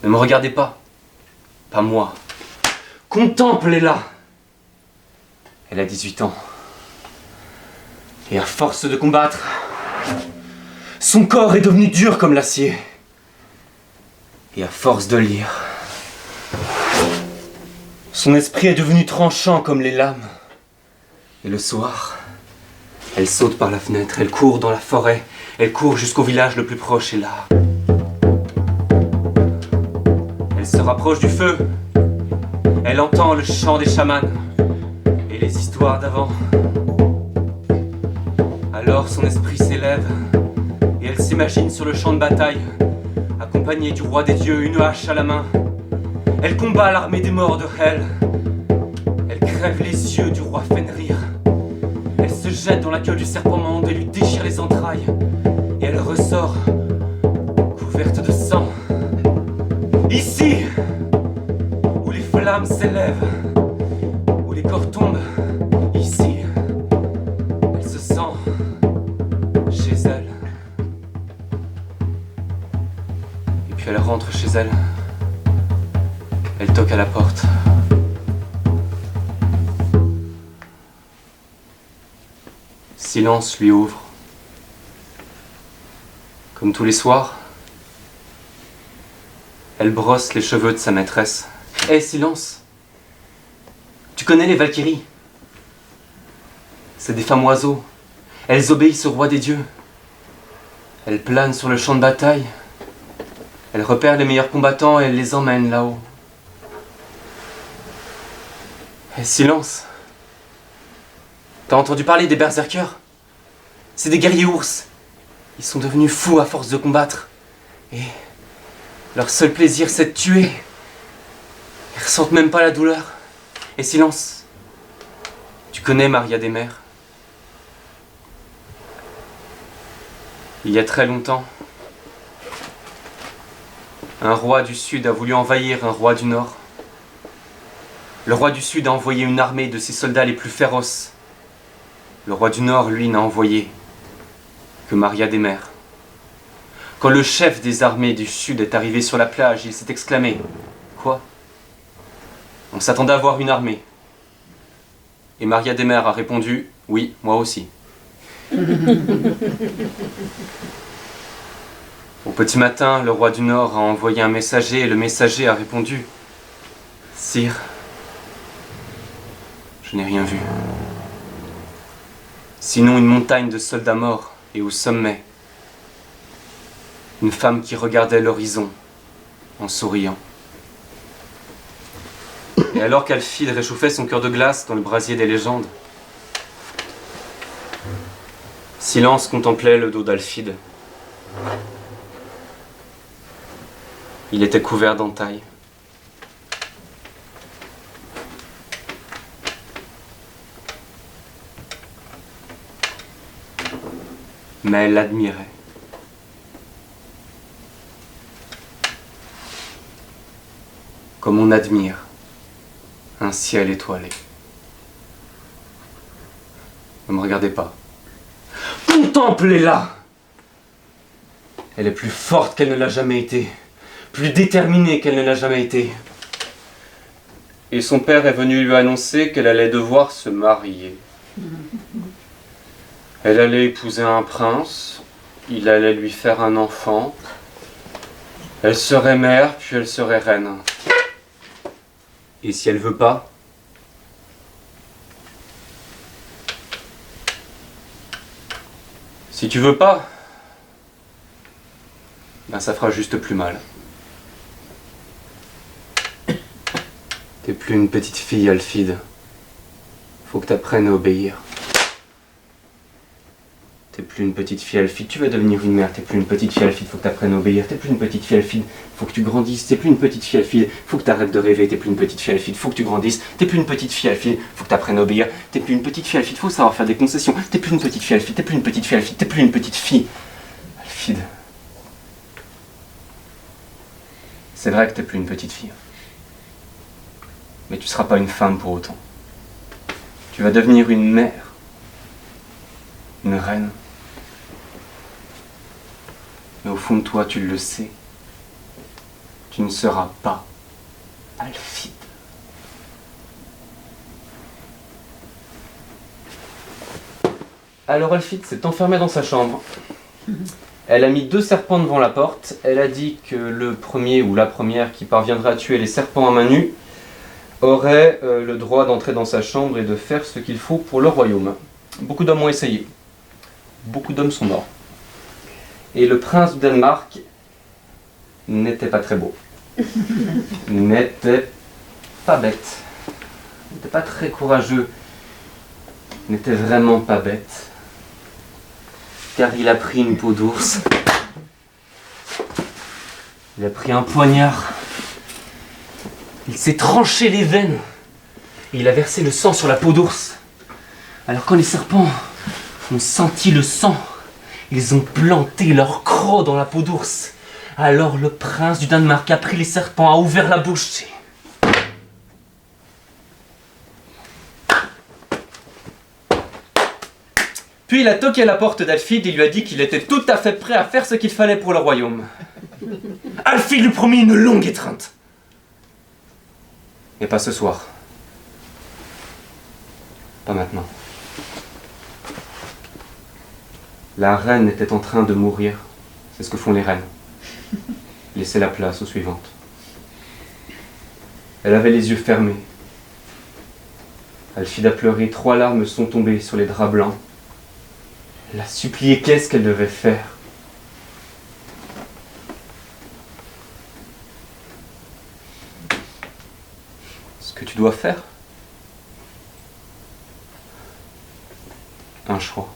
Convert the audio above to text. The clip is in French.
Ne me regardez pas. Pas moi. Contemplez-la. Elle a 18 ans. Et à force de combattre, son corps est devenu dur comme l'acier. Et à force de lire, son esprit est devenu tranchant comme les lames. Et le soir, elle saute par la fenêtre, elle court dans la forêt, elle court jusqu'au village le plus proche et là, elle se rapproche du feu. Elle entend le chant des chamans et les histoires d'avant. Alors son esprit s'élève et elle s'imagine sur le champ de bataille, accompagnée du roi des dieux, une hache à la main. Elle combat l'armée des morts de Hel. Elle crève les yeux du roi Fenrir. Elle se jette dans la queue du serpent monde et lui déchire les entrailles. Et elle ressort, couverte de sang. Ici, où les flammes s'élèvent, où les corps tombent, ici, elle se sent chez elle. Et puis elle rentre chez elle. Elle toque à la porte. Silence lui ouvre. Comme tous les soirs, elle brosse les cheveux de sa maîtresse. Hé, Silence! Tu connais les Valkyries? C'est des femmes oiseaux. Elles obéissent au roi des dieux. Elles planent sur le champ de bataille. Elles repèrent les meilleurs combattants et elles les emmènent là-haut. Hé, Silence! T'as entendu parler des berserkers? C'est des guerriers ours. Ils sont devenus fous à force de combattre. Et leur seul plaisir, c'est de tuer. Ils ressentent même pas la douleur. Et Silence, tu connais Maria des Mers? Il y a très longtemps, un roi du Sud a voulu envahir un roi du Nord. Le roi du Sud a envoyé une armée de ses soldats les plus féroces. Le roi du Nord, lui, n'a envoyé que Maria des Mers. Quand le chef des armées du Sud est arrivé sur la plage, il s'est exclamé « Quoi ? On s'attendait à voir une armée. » Et Maria des Mers a répondu « Oui, moi aussi. » Au petit matin, le roi du Nord a envoyé un messager et le messager a répondu « Sire, je n'ai rien vu. Sinon une montagne de soldats morts et au sommet, une femme qui regardait l'horizon en souriant. Et alors qu'Alfide réchauffait son cœur de glace dans le brasier des légendes, Silence contemplait le dos d'Alfide. Il était couvert d'entailles. Mais elle l'admirait. Comme on admire un ciel étoilé. Ne me regardez pas. Contemplez-la! Elle est plus forte qu'elle ne l'a jamais été, plus déterminée qu'elle ne l'a jamais été. Et son père est venu lui annoncer qu'elle allait devoir se marier. Elle allait épouser un prince, il allait lui faire un enfant. Elle serait mère, puis elle serait reine. Et si elle veut pas, si tu veux pas, ben ça fera juste plus mal. T'es plus une petite fille, Alfide. Faut que t'apprennes à obéir. T'es plus une petite fille, Alfide, tu vas devenir une mère. T'es plus une petite fille, Alfide, faut que t'apprennes à obéir. T'es plus une petite fille, Alfide, faut que tu grandisses. T'es plus une petite fille, Alfide, faut que t'arrêtes de rêver. T'es plus une petite fille, Alfide, faut que tu grandisses. T'es plus une petite fille, Alfide, faut que t'apprennes à obéir. T'es plus une petite fille, Alfide, faut savoir faire des concessions. T'es plus une petite fille, Alfide, t'es plus une petite fille, Alfide, t'es plus une petite fille. Alfide. C'est vrai que t'es plus une petite fille. Mais tu seras pas une femme pour autant. Tu vas devenir une mère. Une reine. Mais au fond de toi, tu le sais. Tu ne seras pas Alfide. Alors Alfide s'est enfermée dans sa chambre. Elle a mis 2 serpents devant la porte. Elle a dit que le premier ou la première qui parviendrait à tuer les serpents à main nue aurait le droit d'entrer dans sa chambre et de faire ce qu'il faut pour le royaume. Beaucoup d'hommes ont essayé. Beaucoup d'hommes sont morts. Et le prince du Danemark n'était pas très beau. N'était pas bête. N'était pas très courageux. N'était vraiment pas bête. Car il a pris une peau d'ours. Il a pris un poignard. Il s'est tranché les veines. Et il a versé le sang sur la peau d'ours. Alors quand les serpents ont senti le sang, ils ont planté leur croc dans la peau d'ours. Alors le prince du Danemark a pris les serpents, a ouvert la bouche. Puis il a toqué à la porte d'Alfide et lui a dit qu'il était tout à fait prêt à faire ce qu'il fallait pour le royaume. Alfide lui promit une longue étreinte. Mais pas ce soir. Pas maintenant. La reine était en train de mourir. C'est ce que font les reines. Laisser la place aux suivantes. Elle avait les yeux fermés. Alfide a pleuré, 3 larmes sont tombées sur les draps blancs. Elle a supplié qu'est-ce qu'elle devait faire. Ce que tu dois faire. Un choix.